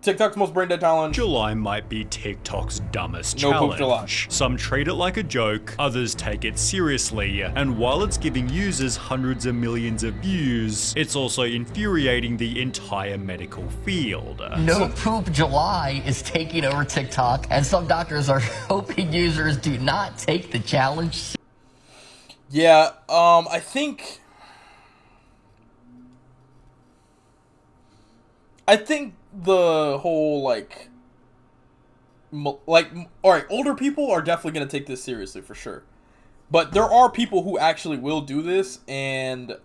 TikTok's most brain dead challenge. July might be TikTok's dumbest No challenge. Poop July. Some treat it like a joke, others take it seriously, and while it's giving users hundreds of millions of views, it's also infuriating the entire medical field. No Poop July is taking over TikTok, and some doctors are hoping users do not take the challenge. Yeah, I think the whole like, all right, older people are definitely gonna take this seriously for sure, but there are people who actually will do this, and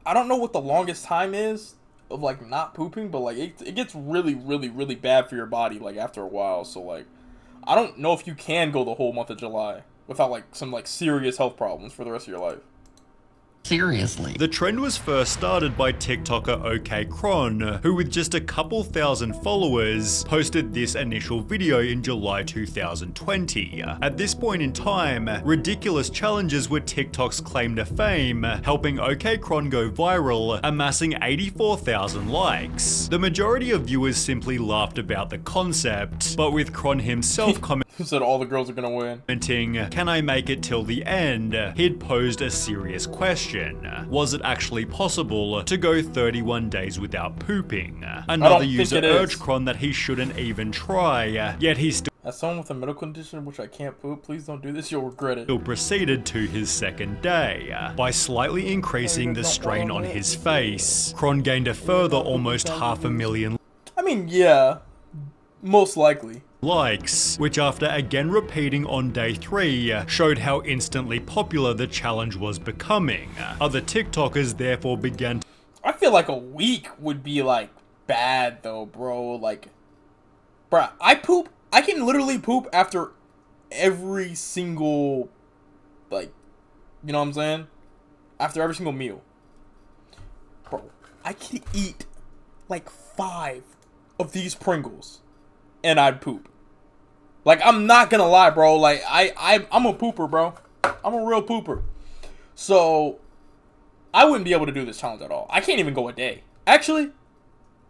I don't know what the longest time is of like not pooping, but like it gets really, really, really bad for your body like after a while. So like, I don't know if you can go the whole month of July without like some like serious health problems for the rest of your life. Seriously. The trend was first started by TikToker OK Cron, who with just a couple thousand followers, posted this initial video in July 2020. At this point in time, ridiculous challenges were TikTok's claim to fame, helping OK Cron go viral, amassing 84,000 likes. The majority of viewers simply laughed about the concept, but with Cron himself Who said all the girls are gonna win? commenting, "Can I make it till the end?" he'd posed a serious question. Was it actually possible to go 31 days without pooping? Another user urged Cron that he shouldn't even try, yet he still As someone with a medical condition which I can't poop, please don't do this, you'll regret it. proceeded to his second day. By slightly increasing the strain on his face, Cron gained a further almost 500,000 I mean, yeah, most likely. likes, which after again repeating on day 3, showed how instantly popular the challenge was becoming. Other TikTokers therefore began to I feel like a week would be like bad though, bro. Like, bruh, I can literally poop after every single, like, you know what I'm saying? After every single meal. Bro, I could eat like 5 of these Pringles and I'd poop. Like, I'm not gonna lie, bro. Like, I'm a pooper, bro. I'm a real pooper. So, I wouldn't be able to do this challenge at all. I can't even go a day. Actually,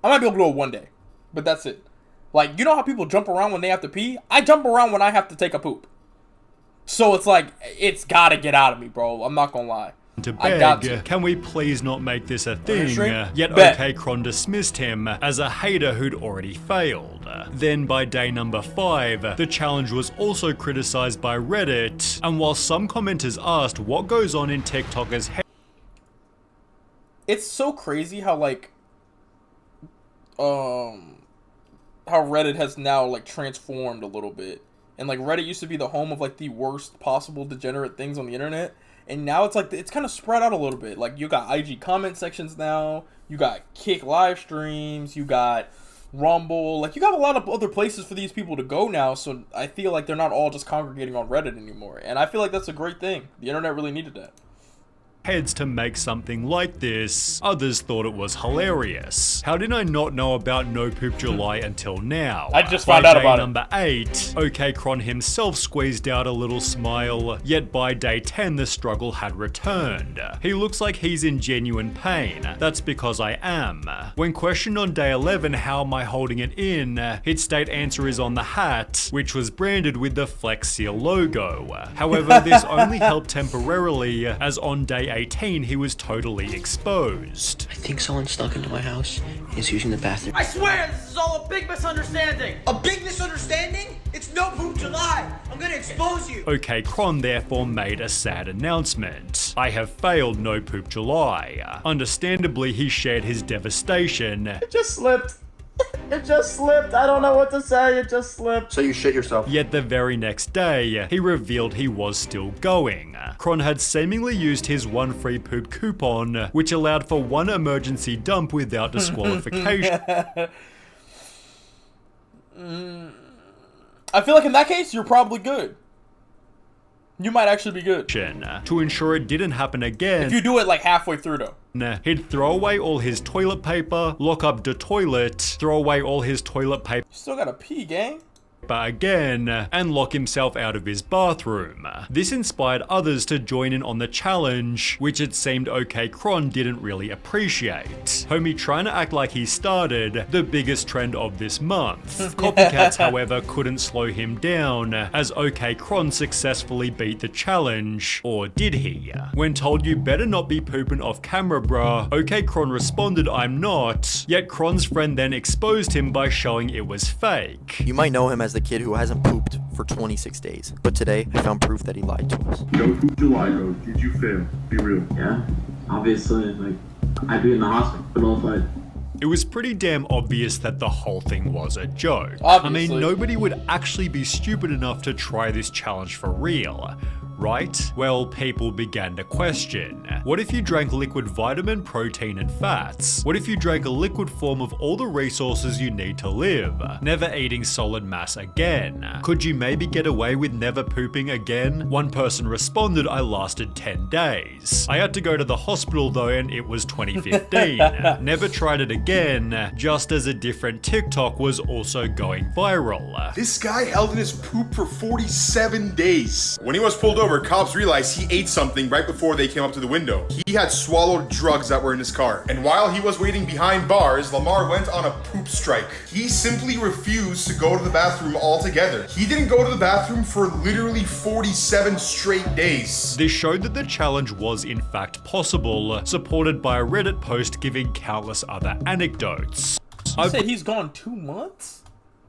I might be able to go one day. But that's it. Like, you know how people jump around when they have to pee? I jump around when I have to take a poop. So, it's like, it's gotta get out of me, bro. I'm not gonna lie. beg, can we please not make this a thing? Yet OK Cron dismissed him as a hater who'd already failed. Then by day number 5, the challenge was also criticized by Reddit, and while some commenters asked what goes on in TikTokers' head, it's so crazy how like how Reddit has now like transformed a little bit. And like Reddit used to be the home of like the worst possible degenerate things on the internet. And now it's like, it's kind of spread out a little bit. Like, you got IG comment sections now. You got Kick live streams. You got Rumble. Like, you got a lot of other places for these people to go now. So I feel like they're not all just congregating on Reddit anymore. And I feel like that's a great thing. The internet really needed that. Heads to make something like this. Others thought it was hilarious. How did I not know about No Poop July until now? I just found out about it. By day number 8, OK Cron himself squeezed out a little smile, yet by day 10 the struggle had returned. He looks like he's in genuine pain. That's because I am. When questioned on day 11 how am I holding it in, he'd state answer is on the hat, which was branded with the Flex Seal logo. However, this only helped temporarily, as on day 18 he was totally exposed. I think someone snuck into my house and is using the bathroom. I swear this is all a big misunderstanding. A big misunderstanding? It's No Poop July. I'm gonna expose you. OK Cron therefore made a sad announcement. I have failed No Poop July. Understandably, he shared his devastation. It just slipped. It just slipped. I don't know what to say. It just slipped. So you shit yourself. Yet the very next day, he revealed he was still going. Cron had seemingly used his one free poop coupon, which allowed for one emergency dump without disqualification. I feel like in that case, you're probably good. You might actually be good. To ensure it didn't happen again, if you do it like halfway through though. He'd throw away all his toilet paper, lock up the toilet, throw away all his toilet paper. You still gotta pee, gang. again and lock himself out of his bathroom. This inspired others to join in on the challenge, which it seemed OK Cron didn't really appreciate. Homie trying to act like he started the biggest trend of this month. Copycats, however, couldn't slow him down, as OK Cron successfully beat the challenge, or did he? When told you better not be pooping off camera bruh, OK Cron responded I'm not, yet Cron's friend then exposed him by showing it was fake. You might know him as the kid who hasn't pooped for 26 days, but today I found proof that he lied to us. No poop July, bro. Did you fail? Be real. Yeah, obviously, like, I'd be in the hospital if I... It was pretty damn obvious that the whole thing was a joke. Obviously. I mean, nobody would actually be stupid enough to try this challenge for real. Right? Well, people began to question. What if you drank liquid vitamin, protein, and fats? What if you drank a liquid form of all the resources you need to live? Never eating solid mass again? Could you maybe get away with never pooping again? One person responded, I lasted 10 days. I had to go to the hospital though, and it was 2015. Never tried it again, just as a different TikTok was also going viral. This guy held in his poop for 47 days. When he was pulled over, cops realized he ate something right before they came up to the window. He had swallowed drugs that were in his car. And while he was waiting behind bars, Lamar went on a poop strike. He simply refused to go to the bathroom altogether. He didn't go to the bathroom for literally 47 straight days. This showed that the challenge was in fact possible, supported by a Reddit post giving countless other anecdotes. You said he's gone 2 months?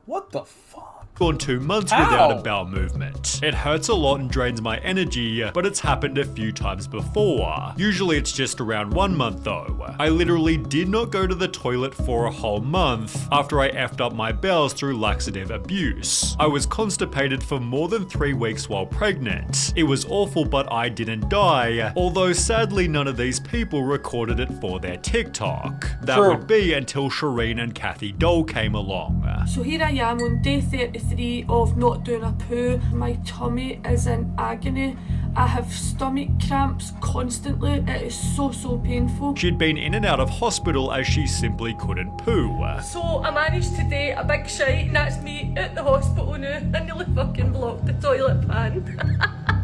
What the fuck? Gone 2 months How? without a bowel movement. It hurts a lot and drains my energy, but it's happened a few times before. Usually it's just around 1 month though. I literally did not go to the toilet for a whole month after I effed up my bowels through laxative abuse. I was constipated for more than 3 weeks while pregnant. It was awful, but I didn't die, although sadly none of these people recorded it for their TikTok. That True. would be until Shireen and Kathy Dole came along. So here I am on day 33 of not doing a poo. My tummy is in agony. I have stomach cramps constantly. It is so painful. She'd been in and out of hospital as she simply couldn't poo. So I managed to do a big shite, and that's me at the hospital now. I nearly fucking blocked the toilet pan.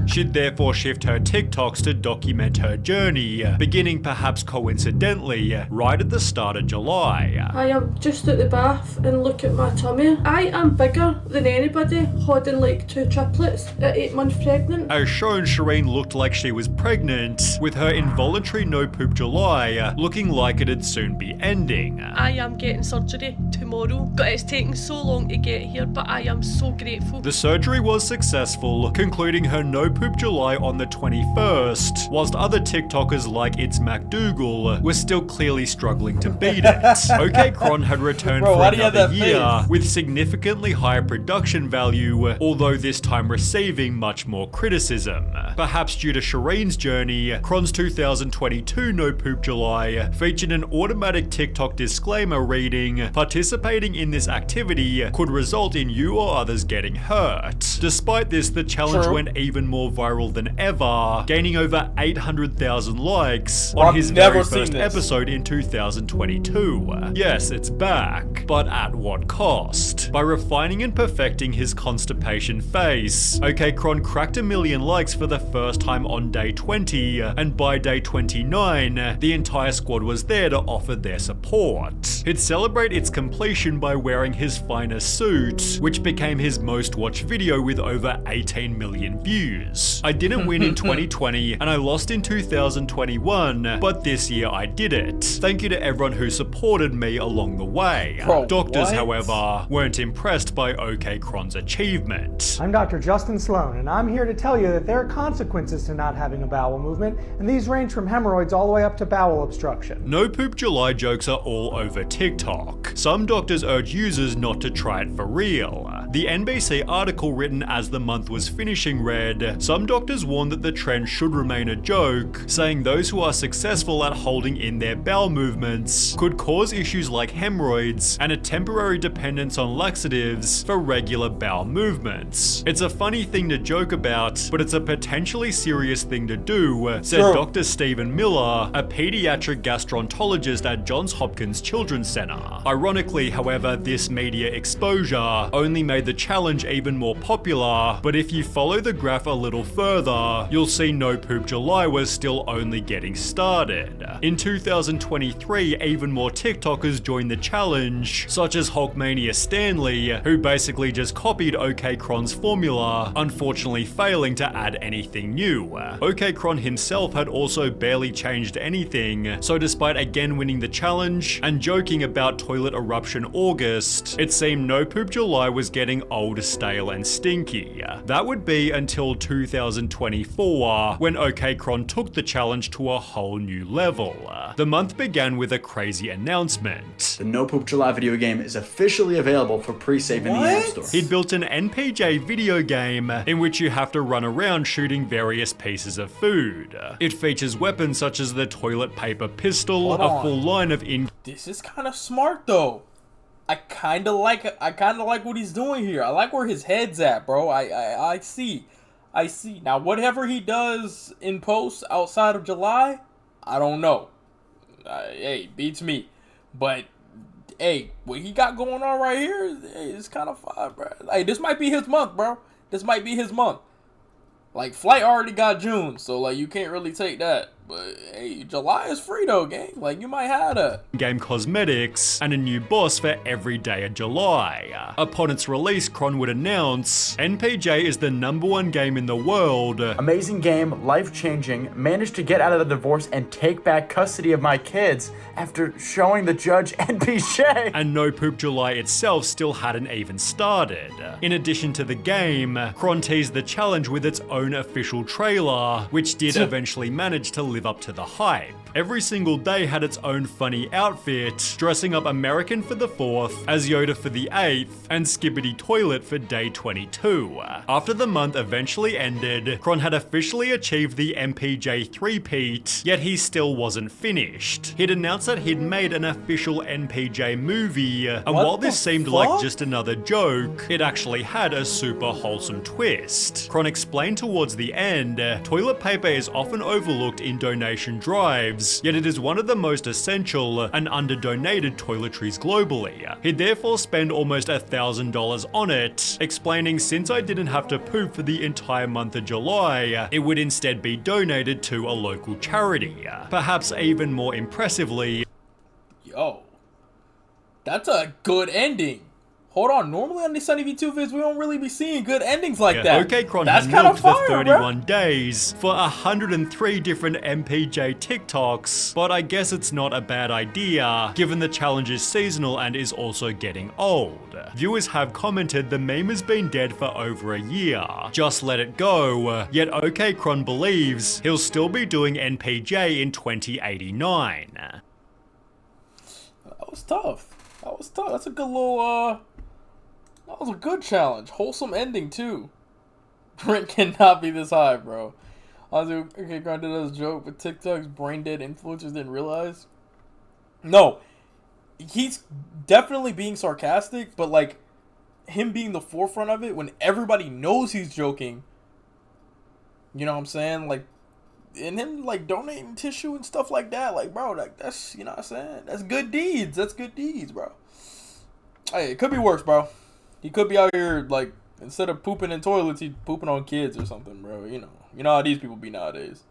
She'd therefore shift her TikToks to document her journey, beginning perhaps coincidentally right at the start of July. I am just at the bath and look at my tummy. I am bigger than anybody, holding like 2 triplets at 8 months pregnant. As shown, Shireen looked like she was pregnant, with her involuntary no poop July looking like it'd soon be ending. I am getting surgery tomorrow. It's taken so long to get here, but I am so grateful. The surgery was successful, concluding her no poop July on the 21st, whilst other TikTokers like It's MacDougal were still clearly struggling to beat it. OK Cron had returned Bro, for why do you have another that year face? with significantly higher production value, although this time receiving much more criticism. Perhaps due to Shireen's journey, Cron's 2022 No Poop July featured an automatic TikTok disclaimer reading, participating in this activity could result in you or others getting hurt. Despite this, the challenge True. went even more viral than ever, gaining over 800,000 likes Well, on I've his never very seen first this. episode in 2022. Yes, it's back, but at what cost? By refining and perfecting his constipation face, OK Cron cracked 1 million likes for the first time on day 20, and by day 29, the entire squad was there to offer their support. He'd celebrate its completion by wearing his finest suit, which became his most watched video with over 18 million views. I didn't win in 2020 and I lost in 2021, but this year I did it. Thank you to everyone who supported me along the way. Bro, Doctors, what? however, weren't impressed by OK Cron's achievement. I'm Dr. Justin Sloan, and I'm here to tell you that there are consequences to not having a bowel movement, and these range from hemorrhoids all the way up to bowel obstruction. No Poop July jokes are all over TikTok. Some doctors urge users not to try it for real. The NBC article written as the month was finishing read, some doctors warn that the trend should remain a joke, saying those who are successful at holding in their bowel movements could cause issues like hemorrhoids and a temporary dependence on laxatives for regular bowel movements. It's a funny thing to joke about, but it's a potentially serious thing to do, said Sure. Dr. Stephen Miller, a pediatric gastroenterologist at Johns Hopkins Children's Center. Ironically, Unfortunately, however, this media exposure only made the challenge even more popular, but if you follow the graph a little further, you'll see No Poop July was still only getting started. In 2023, even more TikTokers joined the challenge, such as Hulkmania Stanley, who basically just copied OKCron's formula, unfortunately failing to add anything new. OKCron himself had also barely changed anything, so despite again winning the challenge and joking about Toilet Eruption August, it seemed No Poop July was getting old, stale and stinky. That would be until 2024, when OKCron took the challenge to a whole new level. The month began with a crazy announcement. The No Poop July video game is officially available for pre-save in the App Store. He'd built an NPJ video game in which you have to run around shooting various pieces of food. It features weapons such as the toilet paper pistol, a full line of This is kind of smart though. I kind of like what he's doing here. I like where his head's at, bro. I see. Now, whatever he does in post outside of July, I don't know. Hey, beats me. But hey, what he got going on right here is kind of fun, bro. Hey, this might be his month, bro. This might be his month. Like, Flight already got June, so like you can't really take that. But hey, July is free though, gang. Like, you might have that. Game cosmetics and a new boss for every day of July. Upon its release, Cron would announce, NPJ is the #1 game in the world. Amazing game, life-changing, managed to get out of the divorce and take back custody of my kids after showing the judge NPJ. And No Poop July itself still hadn't even started. In addition to the game, Cron teased the challenge with its own official trailer, which did eventually manage to live up to the hype. Every single day had its own funny outfit, dressing up American for the 4th, as Yoda for the 8th, and Skibbity Toilet for day 22. After the month eventually ended, Cron had officially achieved the MPJ 3-peat, yet he still wasn't finished. He'd announced that he'd made an official NPJ movie, and while this seemed like just another joke, it actually had a super wholesome twist. Cron explained towards the end, toilet paper is often overlooked in donation drives, yet it is one of the most essential and under-donated toiletries globally. He'd therefore spend almost $1,000 on it, explaining since I didn't have to poop for the entire month of July, it would instead be donated to a local charity. Perhaps even more impressively, Yo, that's a good ending. Hold on, normally on these Sunny V2 vids, we don't really be seeing good endings like that. OKCron That's had kind of milked fire, the 31 bro. days for 103 different MPJ TikToks, but I guess it's not a bad idea, given the challenge is seasonal and is also getting old. Viewers have commented the meme has been dead for over a year. Just let it go, yet OKCron believes he'll still be doing NPJ in 2089. That was tough. That's a good little, that was a good challenge. Wholesome ending, too. Brent cannot be this high, bro. Honestly, okay, Grant did as a joke, but TikTok's brain dead influencers didn't realize. No. He's definitely being sarcastic, but, like, him being the forefront of it when everybody knows he's joking. You know what I'm saying? Like, and him, like, donating tissue and stuff like that. Like, bro, like, that's, you know what I'm saying? That's good deeds. That's good deeds, bro. Hey, it could be worse, bro. He could be out here, like, instead of pooping in toilets, he's pooping on kids or something, bro. You know how these people be nowadays.